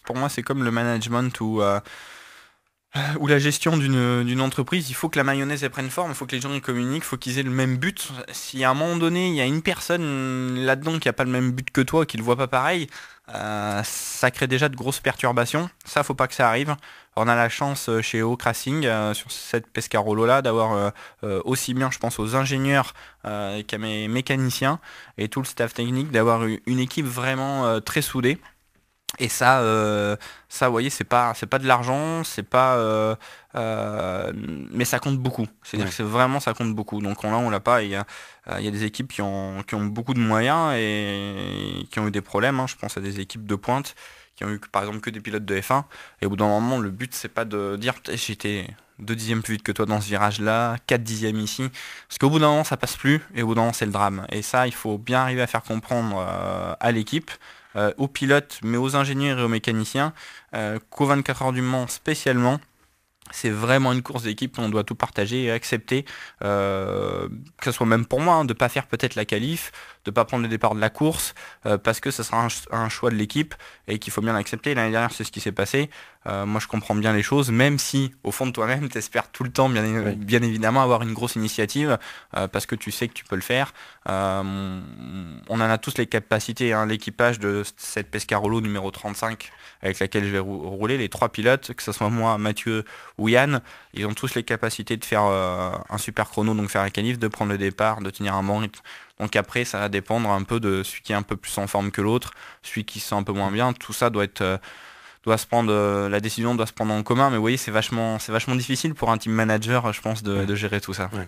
pour moi, c'est comme le management ou la gestion d'une entreprise. Il faut que la mayonnaise elle prenne forme, il faut que les gens ils communiquent, il faut qu'ils aient le même but. Si à un moment donné, il y a une personne là-dedans qui a pas le même but que toi, qui le voit pas pareil, ça crée déjà de grosses perturbations. Ça, faut pas que ça arrive. On a la chance chez Oak Racing, sur cette Pescarolo-là, d'avoir aussi bien, je pense, aux ingénieurs qu'à mes mécaniciens et tout le staff technique, d'avoir une équipe vraiment très soudée. Et ça, vous voyez, c'est pas de l'argent, c'est pas, mais ça compte beaucoup. C'est-à-dire Ouais. que c'est vraiment, ça compte beaucoup. Donc là, on l'a pas. Il y a des équipes qui ont beaucoup de moyens et qui ont eu des problèmes, hein. Je pense à des équipes de pointe qui ont eu, par exemple, que des pilotes de F1. Et au bout d'un moment, le but, c'est pas de dire, j'étais 2 dixièmes plus vite que toi dans ce virage-là, 4 dixièmes ici. Parce qu'au bout d'un moment, ça passe plus, et au bout d'un moment, c'est le drame. Et ça, il faut bien arriver à faire comprendre à l'équipe, aux pilotes, mais aux ingénieurs et aux mécaniciens, qu'au 24 heures du Mans spécialement, c'est vraiment une course d'équipe, on doit tout partager et accepter, que ce soit même pour moi, hein, de pas faire peut-être la qualif, de pas prendre le départ de la course, parce que ce sera un choix de l'équipe et qu'il faut bien l'accepter. L'année dernière, c'est ce qui s'est passé. Moi, je comprends bien les choses, même si au fond de toi-même, tu espères tout le temps, Ouais. bien évidemment, avoir une grosse initiative, parce que tu sais que tu peux le faire. On en a tous les capacités, hein. L'équipage de cette Pescarolo numéro 35 avec laquelle je vais rouler, les trois pilotes, que ce soit moi, Mathieu ou Yann, ils ont tous les capacités de faire un super chrono, donc faire la qualif, de prendre le départ, de tenir un bon rythme. Donc après, ça va dépendre un peu de celui qui est un peu plus en forme que l'autre, celui qui se sent un peu moins bien. Tout ça doit se prendre, la décision doit se prendre en commun. Mais vous voyez, c'est vachement difficile pour un team manager, je pense, Ouais. de gérer tout ça. Ouais.